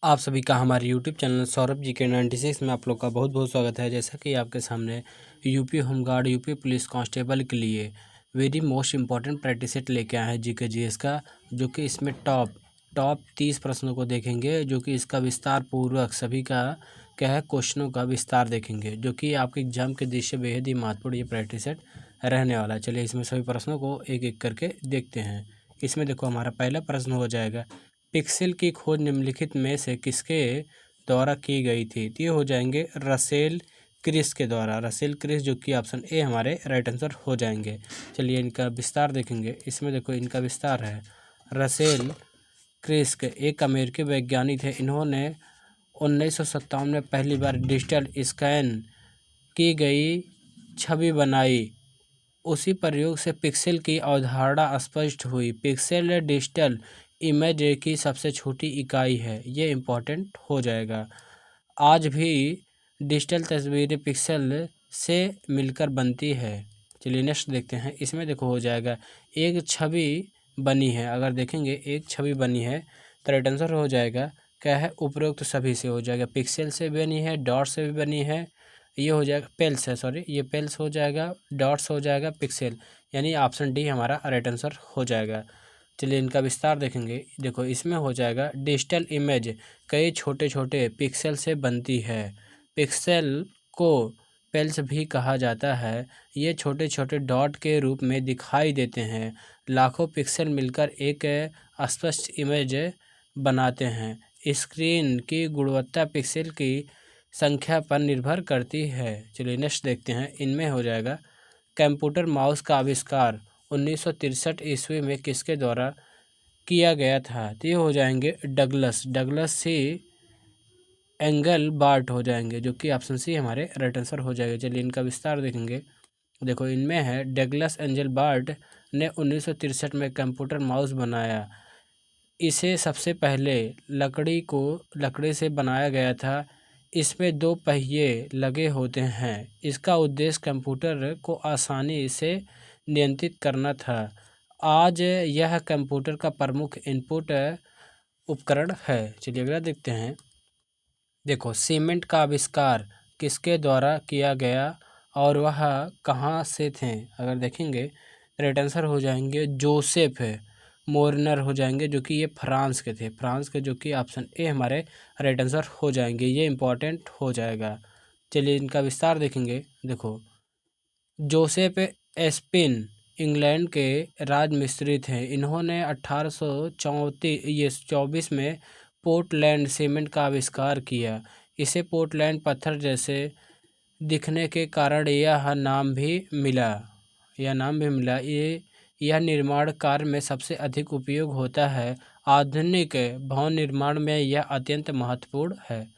आप सभी का हमारे यूट्यूब चैनल सौरभ जी के 96 में आप लोग का बहुत बहुत स्वागत है। जैसा कि आपके सामने UP home guard, UP police constable के लिए very most important practice set लेके आए हैं जीके जीएस का, जो कि इसमें टॉप 30 प्रश्नों को देखेंगे, जो कि इसका विस्तार पूर्वक सभी का क्या है क्वेश्चनों का विस्तार देखेंगे, जो कि आपके एग्जाम के दृष्टि से बेहद ही महत्वपूर्ण ये प्रैक्टिस सेट रहने वाला है। चलिए इसमें सभी प्रश्नों को एक एक करके देखते हैं। इसमें देखो हमारा पहला प्रश्न हो जाएगा, पिक्सेल की खोज निम्नलिखित में से किसके द्वारा की गई थी? तो ये हो जाएंगे रसेल क्रिस के द्वारा। रसेल क्रिस, जो कि ऑप्शन ए हमारे राइट आंसर हो जाएंगे। चलिए इनका विस्तार देखेंगे। इसमें देखो इनका विस्तार है, रसेल क्रिस के एक अमेरिकी वैज्ञानिक थे। इन्होंने 1957 में पहली बार डिजिटल स्कैन की गई छवि बनाई। उसी प्रयोग से पिक्सेल की अवधारणा स्पष्ट हुई। पिक्सेल डिजिटल इमेज की सबसे छोटी इकाई है, ये इम्पोर्टेंट हो जाएगा। आज भी डिजिटल तस्वीरें पिक्सेल से मिलकर बनती है। चलिए नेक्स्ट देखते हैं। इसमें देखो हो जाएगा, एक छवि बनी है। अगर देखेंगे एक छवि बनी है तो राइट आंसर हो जाएगा क्या है, उपरोक्त सभी से हो जाएगा। पिक्सेल से बनी है, डॉट से भी बनी है, ये हो जाएगा पेल्स है, सॉरी ये पेल्स हो जाएगा, डॉट्स हो जाएगा, पिक्सेल, यानी ऑप्शन डी हमारा राइट आंसर हो जाएगा। चलिए इनका विस्तार देखेंगे। देखो इसमें हो जाएगा, डिजिटल इमेज कई छोटे छोटे पिक्सल से बनती है। पिक्सेल को पेल्स भी कहा जाता है। ये छोटे छोटे डॉट के रूप में दिखाई देते हैं। लाखों पिक्सल मिलकर एक स्पष्ट इमेज बनाते हैं। स्क्रीन की गुणवत्ता पिक्सल की संख्या पर निर्भर करती है। चलिए नेक्स्ट देखते हैं। इनमें हो जाएगा, कंप्यूटर माउस का आविष्कार 1963 ईस्वी में किसके द्वारा किया गया था? तो ये हो जाएंगे डगलस सी एंगल बार्ट हो जाएंगे, जो कि ऑप्शन सी हमारे राइट आंसर हो जाएगा। चलिए इनका विस्तार देखेंगे। देखो इनमें है, डगलस एंजल बार्ट ने 1963 में कंप्यूटर माउस बनाया। इसे सबसे पहले लकड़ी से बनाया गया था। इसमें दो पहिए लगे होते हैं। इसका उद्देश्य कंप्यूटर को आसानी से नियंत्रित करना था। आज यह कंप्यूटर का प्रमुख इनपुट उपकरण है। चलिए अगला देखते हैं। देखो सीमेंट का आविष्कार किसके द्वारा किया गया और वह कहाँ से थे? अगर देखेंगे राइट आंसर हो जाएंगे जोसेफ मोरनर हो जाएंगे, जो कि ये फ्रांस के थे। फ्रांस के, जो कि ऑप्शन ए हमारे राइट आंसर हो जाएंगे, ये इम्पोर्टेंट हो जाएगा। चलिए इनका विस्तार देखेंगे। देखो जोसेफ एस्पिन इंग्लैंड के राजमिस्त्री थे। इन्होंने 1824 में पोर्टलैंड सीमेंट का आविष्कार किया। इसे पोर्टलैंड पत्थर जैसे दिखने के कारण यह नाम भी मिला। यह निर्माण कार्य में सबसे अधिक उपयोग होता है। आधुनिक भवन निर्माण में यह अत्यंत महत्वपूर्ण है।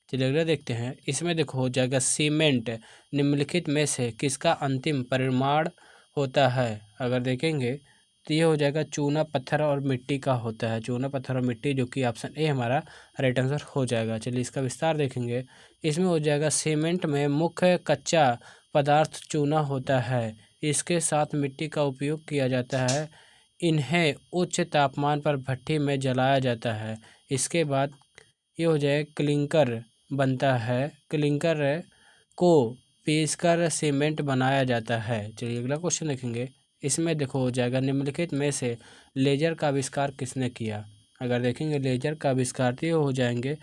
चलिए अगला देखते हैं। इसमें देखो हो जाएगा, सीमेंट निम्नलिखित में से किसका अंतिम परिमाण होता है? अगर देखेंगे तो ये हो जाएगा चूना, पत्थर और मिट्टी का होता है। चूना, पत्थर और मिट्टी, जो कि ऑप्शन ए हमारा राइट आंसर हो जाएगा। चलिए इसका विस्तार देखेंगे। इसमें हो जाएगा, सीमेंट में मुख्य कच्चा पदार्थ चूना होता है। इसके साथ मिट्टी का उपयोग किया जाता है। इन्हें उच्च तापमान पर भट्ठी में जलाया जाता है। इसके बाद ये हो जाए क्लिंकर बनता है। क्लिंकर को पीसकर सीमेंट बनाया जाता है। चलिए अगला क्वेश्चन देखेंगे। इसमें देखो हो जाएगा, निम्नलिखित में से लेजर का आविष्कार किसने किया? अगर देखेंगे लेजर का आविष्कार तो ये हो जाएंगे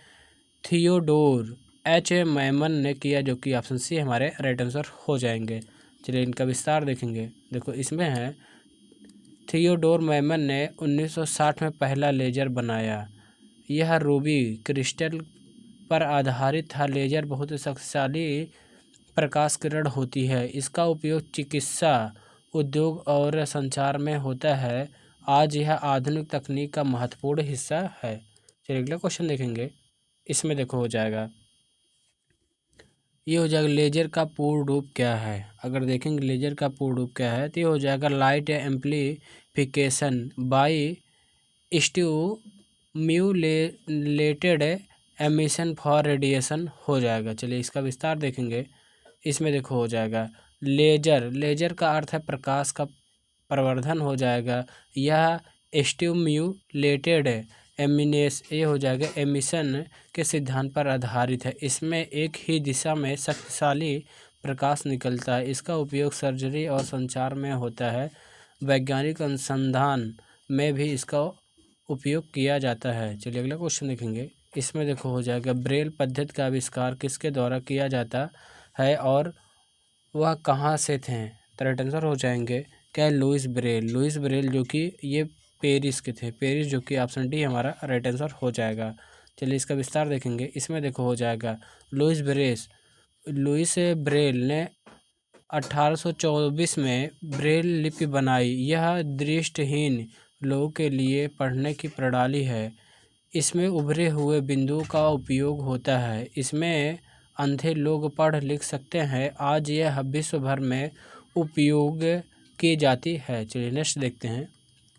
थियोडोर एच मैमन ने किया, जो कि ऑप्शन सी हमारे राइट आंसर हो जाएंगे। चलिए इनका विस्तार देखेंगे। देखो इसमें है, थियोडोर मैमन ने 1960 में पहला लेजर बनाया। यह रूबी क्रिस्टल पर आधारित था। लेजर बहुत शक्तिशाली प्रकाश किरण होती है। इसका उपयोग चिकित्सा, उद्योग और संचार में होता है। आज यह आधुनिक तकनीक का महत्वपूर्ण हिस्सा है। चलिए अगला क्वेश्चन देखेंगे। इसमें देखो हो जाएगा, ये हो जाएगा लेजर का पूर्ण रूप क्या है? अगर देखेंगे लेजर का पूर्ण रूप क्या है तो ये हो जाएगा light amplification by stimulated emission for radiation हो जाएगा। चलिए इसका विस्तार देखेंगे। इसमें देखो हो जाएगा, लेजर का अर्थ है प्रकाश का प्रवर्धन हो जाएगा। यह स्टिम्युलेटेड ये हो जाएगा एमिशन के सिद्धांत पर आधारित है। इसमें एक ही दिशा में शक्तिशाली प्रकाश निकलता है। इसका उपयोग सर्जरी और संचार में होता है। वैज्ञानिक अनुसंधान में भी इसका उपयोग किया जाता है। चलिए अगला क्वेश्चन देखेंगे। इसमें देखो हो जाएगा ब्रेल पद्धति का आविष्कार किसके द्वारा किया जाता है और वह कहाँ से थे। तो राइट आंसर हो जाएंगे क्या, लुइस ब्रेल जो कि ये पेरिस के थे। पेरिस जो कि ऑप्शन डी हमारा राइट आंसर हो जाएगा। चलिए इसका विस्तार देखेंगे। इसमें देखो हो जाएगा लुइस ब्रेल ने 1824 में ब्रेल लिपि बनाई। यह दृष्टिहीन लोगों के लिए पढ़ने की प्रणाली है। इसमें उभरे हुए बिंदुओं का उपयोग होता है। इसमें अंधे लोग पढ़ लिख सकते हैं। आज यह विश्व भर में उपयोग की जाती है। चलिए नेक्स्ट देखते हैं।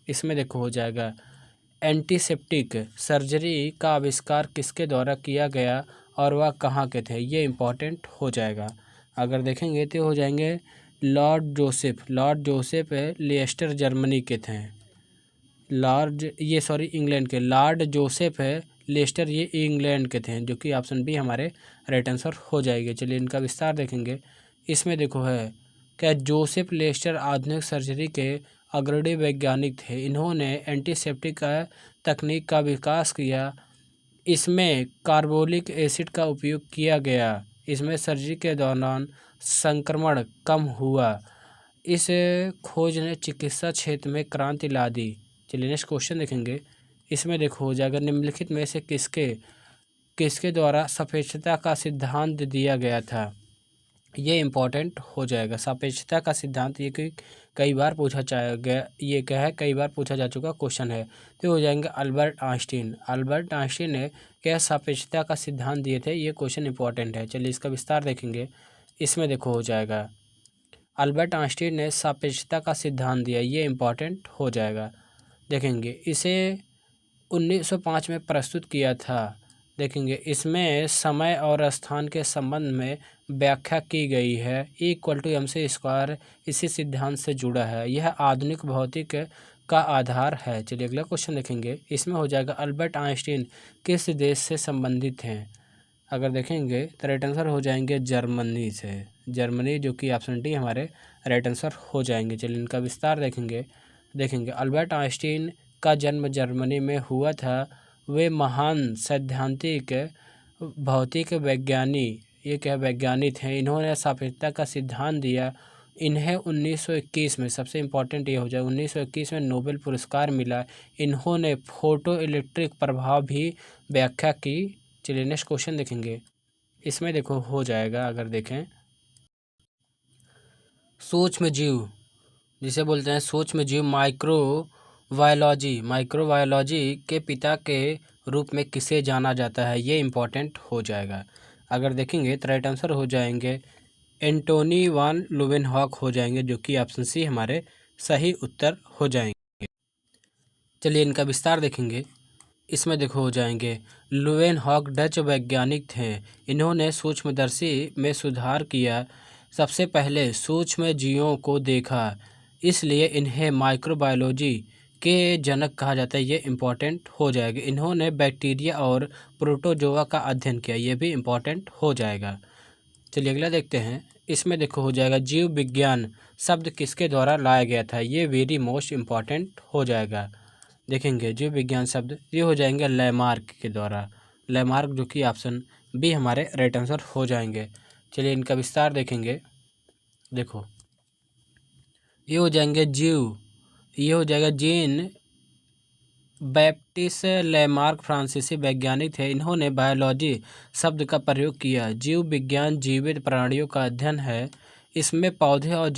इसमें देखो हो जाएगा एंटीसेप्टिक सर्जरी का आविष्कार किसके द्वारा किया गया और वह कहाँ के थे। ये इम्पोर्टेंट हो जाएगा। अगर देखेंगे तो हो जाएंगे लॉर्ड जोसेफ लेस्टर जर्मनी के थे। इंग्लैंड के लॉर्ड जोसेफ लेस्टर ये इंग्लैंड के थे, जो कि ऑप्शन बी हमारे राइट आंसर हो जाएगी। चलिए इनका विस्तार देखेंगे। इसमें देखो है क्या, जोसेफ लेस्टर आधुनिक सर्जरी के अग्रणी वैज्ञानिक थे। इन्होंने एंटीसेप्टिक तकनीक का विकास किया। इसमें कार्बोलिक एसिड का उपयोग किया गया। इसमें सर्जरी के दौरान संक्रमण कम हुआ। इस खोज ने चिकित्सा क्षेत्र में क्रांति ला दी। चलिए नेक्स्ट क्वेश्चन देखेंगे। इसमें देखो हो जाएगा निम्नलिखित में से किसके द्वारा सापेक्षता का सिद्धांत दिया गया था। ये इम्पोर्टेंट हो जाएगा। सापेक्षता का सिद्धांत ये कई बार पूछा गया, ये क्या है, कई बार पूछा जा चुका क्वेश्चन है। तो हो जाएंगे अल्बर्ट आइंस्टीन ने क्या सापेक्षता का सिद्धांत दिए थे। ये क्वेश्चन इंपॉर्टेंट है। चलिए इसका विस्तार देखेंगे। इसमें देखो हो जाएगा अल्बर्ट आइंस्टीन ने सापेक्षता का सिद्धांत दिया। ये इम्पॉर्टेंट हो जाएगा। देखेंगे इसे 1905 में प्रस्तुत किया था। देखेंगे इसमें समय और स्थान के संबंध में व्याख्या की गई है। E=mc² इसी सिद्धांत से जुड़ा है। यह आधुनिक भौतिक का आधार है। चलिए अगला क्वेश्चन देखेंगे। इसमें हो जाएगा अल्बर्ट आइंस्टीन किस देश से संबंधित हैं। अगर देखेंगे तो राइट आंसर हो जाएंगे जर्मनी से। जर्मनी जो कि ऑप्शन डी हमारे राइट आंसर हो जाएंगे। चलिए इनका विस्तार देखेंगे अल्बर्ट आइंस्टीन का जन्म जर्मनी में हुआ था। वे महान सैद्धांतिक भौतिक वैज्ञानिक हैं। इन्होंने सापेक्षता का सिद्धांत दिया। इन्हें 1921 में, सबसे इम्पोर्टेंट ये हो जाए, 1921 में नोबेल पुरस्कार मिला। इन्होंने फोटो इलेक्ट्रिक प्रभाव भी व्याख्या की। चलिए नेक्स्ट क्वेश्चन देखेंगे। इसमें देखो हो जाएगा, अगर देखें सूक्ष्म जीव जिसे बोलते हैं सूक्ष्म जीव माइक्रोबायोलॉजी के पिता के रूप में किसे जाना जाता है। ये इम्पोर्टेंट हो जाएगा। अगर देखेंगे तो राइट आंसर हो जाएंगे एंटोनी वान लुवेनहॉक हो जाएंगे, जो कि ऑप्शन सी हमारे सही उत्तर हो जाएंगे। चलिए इनका विस्तार देखेंगे। इसमें देखो हो जाएंगे लुवेनहॉक डच वैज्ञानिक थे। इन्होंने सूक्ष्मदर्शी में सुधार किया। सबसे पहले सूक्ष्म जीवों को देखा, इसलिए इन्हें माइक्रोबायोलॉजी के जनक कहा जाता है। ये इम्पोर्टेंट हो जाएगा। इन्होंने बैक्टीरिया और प्रोटोजोआ का अध्ययन किया। ये भी इम्पोर्टेंट हो जाएगा। चलिए अगला देखते हैं। इसमें देखो हो जाएगा जीव विज्ञान शब्द किसके द्वारा लाया गया था। ये वेरी मोस्ट इम्पॉर्टेंट हो जाएगा। देखेंगे जीव विज्ञान शब्द ये हो जाएंगे लैमार्क के द्वारा। लैमार्क जो कि ऑप्शन बी हमारे राइट आंसर हो जाएंगे। चलिए इनका विस्तार देखेंगे। देखो ये हो जाएंगे ये हो जाएगा जीन बैप्टिस्ट लैमार्क फ्रांसीसी वैज्ञानिक थे। इन्होंने बायोलॉजी शब्द का प्रयोग किया। जीव विज्ञान जीवित प्राणियों का अध्ययन है। इसमें पौधे और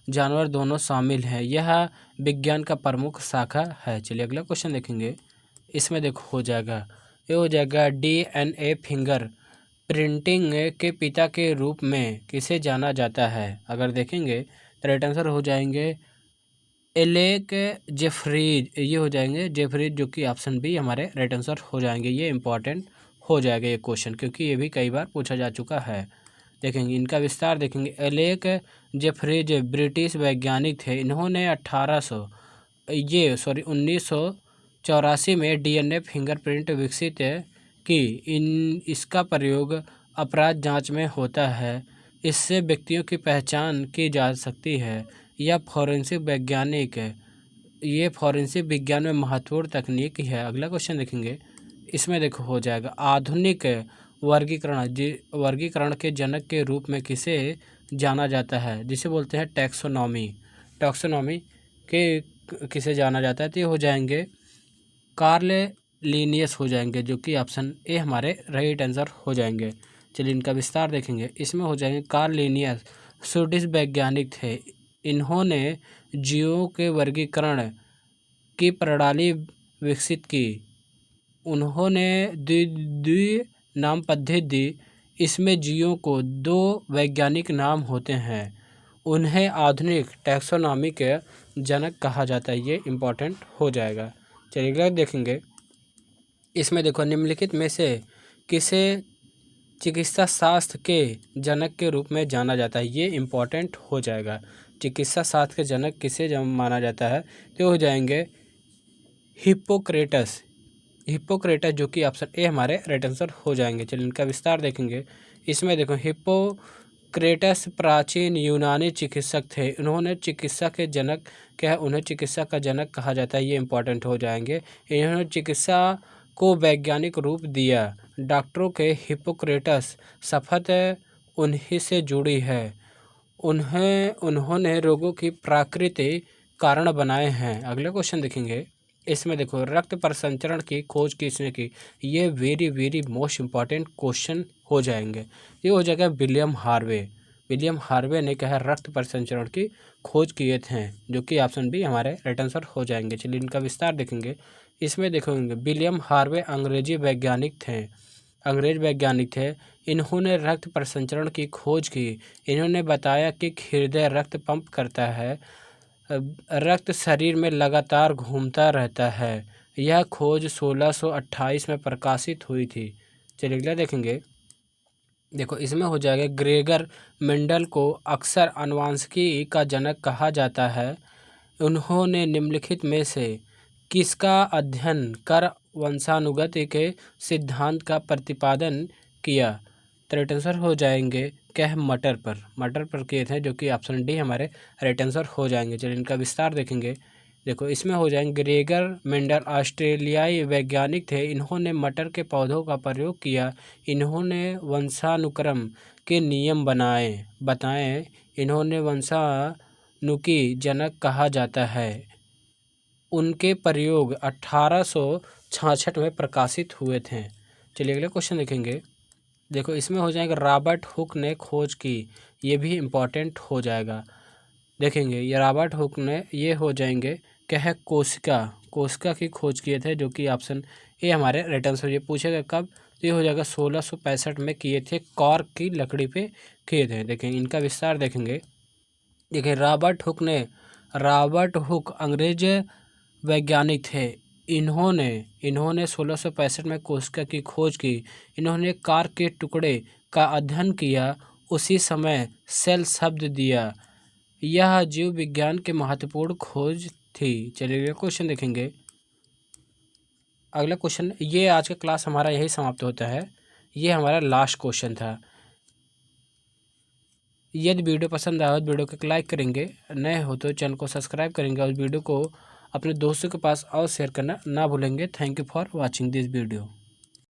जानवर दोनों शामिल हैं। यह विज्ञान का प्रमुख शाखा है। चलिए अगला क्वेश्चन देखेंगे। इसमें देखो हो जाएगा ये हो जाएगा DNA फिंगर प्रिंटिंग के पिता के रूप में किसे जाना जाता है। अगर देखेंगे तो राइट आंसर हो जाएंगे एलेक जेफरीज। ये हो जाएंगे जेफरीज, जो कि ऑप्शन बी हमारे राइट आंसर हो जाएंगे। ये इम्पॉर्टेंट हो जाएगा ये क्वेश्चन, क्योंकि ये भी कई बार पूछा जा चुका है। देखेंगे इनका विस्तार देखेंगे। एलेक जेफरीज ब्रिटिश वैज्ञानिक थे। इन्होंने 1900 1984 में डीएनए फिंगरप्रिंट विकसित की। इसका प्रयोग अपराध जांच में होता है। इससे व्यक्तियों की पहचान की जा सकती है। यह फॉरेंसिक विज्ञान में महत्वपूर्ण तकनीक है। अगला क्वेश्चन देखेंगे, इसमें देखो हो जाएगा आधुनिक वर्गीकरण के जनक के रूप में किसे जाना जाता है, जिसे बोलते हैं टैक्सोनॉमी के किसे जाना जाता है, तो ये हो जाएंगे कार्ल लिनियस हो जाएंगे, जो कि ऑप्शन ए हमारे राइट आंसर हो जाएंगे। चलिए इनका विस्तार देखेंगे। इसमें हो जाएंगे कार्ल लिनियस स्वीडिश वैज्ञानिक थे। इन्होंने जीवों के वर्गीकरण की प्रणाली विकसित की। उन्होंने द्विनाम पद्धति दी। इसमें जीवों को 2 वैज्ञानिक नाम होते हैं। उन्हें आधुनिक टैक्सोनॉमी के जनक कहा जाता है। ये इम्पोर्टेंट हो जाएगा। चलिए अगला देखेंगे। इसमें देखो निम्नलिखित में से किसे चिकित्सा शास्त्र के जनक के रूप में जाना जाता है, ये इम्पोर्टेंट हो जाएगा। चिकित्सा शास्त्र के जनक किसे माना जाता है, तो हो जाएंगे हिप्पोक्रेटस, जो कि ऑप्शन ए हमारे राइट आंसर हो जाएंगे। चलिए इनका विस्तार देखेंगे। इसमें देखो हिप्पोक्रेटस प्राचीन यूनानी चिकित्सक थे। उन्होंने चिकित्सा के जनक उन्हें चिकित्सा का जनक कहा जाता है। ये इंपॉर्टेंट हो जाएंगे। इन्होंने चिकित्सा को वैज्ञानिक रूप दिया। डॉक्टरों के हिप्पोक्रेटस शपथ उन्हीं से जुड़ी है। उन्होंने रोगों की प्राकृतिक कारण बनाए हैं। अगले क्वेश्चन देखेंगे। इसमें देखो रक्त परिसंचरण की खोज किसने की, ये वेरी मोस्ट इम्पॉर्टेंट क्वेश्चन हो जाएंगे। ये हो जाएगा विलियम हार्वे ने क्या है रक्त परिसंचरण की खोज किए थे, जो कि ऑप्शन बी हमारे राइट आंसर हो जाएंगे। चलिए इनका विस्तार देखेंगे। इसमें देखेंगे विलियम हार्वे अंग्रेज वैज्ञानिक थे। इन्होंने रक्त परिसंचरण की खोज की। इन्होंने बताया कि हृदय रक्त पंप करता है, रक्त शरीर में लगातार घूमता रहता है। यह खोज 1628 में प्रकाशित हुई थी। चलिए अगला देखेंगे। देखो इसमें हो जाएगा ग्रेगर मेंडल को अक्सर आनुवंशिकी का जनक कहा जाता है। उन्होंने निम्नलिखित में से किसका अध्ययन कर वंशानुगति के सिद्धांत का प्रतिपादन किया, तो राइट आंसर हो जाएंगे क्या है मटर पर किए थे, जो कि ऑप्शन डी हमारे राइट आंसर हो जाएंगे। चलिए इनका विस्तार देखेंगे। देखो इसमें हो जाएंगे ग्रेगर मेंडल ऑस्ट्रेलियाई वैज्ञानिक थे। इन्होंने मटर के पौधों का प्रयोग किया। इन्होंने वंशानुक्रम के नियम बताए। इन्होंने वंशानुकी जनक कहा जाता है। उनके प्रयोग 1866 में प्रकाशित हुए थे। चलिए अगले क्वेश्चन देखेंगे। देखो इसमें हो जाएगा रॉबर्ट हुक ने खोज की, ये भी इम्पॉर्टेंट हो जाएगा। देखेंगे ये रॉबर्ट हुक ने ये हो जाएंगे क्या है कोशिका की खोज किए थे, जो कि ऑप्शन ए हमारे राइट आंसर। ये पूछेगा कब, तो ये हो जाएगा 1665 में किए थे, कॉर्क की लकड़ी पे किए थे। देखेंगे इनका विस्तार देखेंगे। देखिए रॉबर्ट हुक अंग्रेज वैज्ञानिक थे। इन्होंने 1665 में कोशिका की खोज की। इन्होंने कॉर्क के टुकड़े का अध्ययन किया। उसी समय सेल शब्द दिया। यह जीव विज्ञान के महत्वपूर्ण खोज थी। चलिए अगला क्वेश्चन देखेंगे। अगला क्वेश्चन, ये आज का क्लास हमारा यही समाप्त होता है। ये हमारा लास्ट क्वेश्चन था। यदि वीडियो पसंद आया तो वीडियो को लाइक करेंगे, नए हो तो चैनल को सब्सक्राइब करेंगे और वीडियो को अपने दोस्तों के पास और शेयर करना ना भूलेंगे। Thank you for watching this video.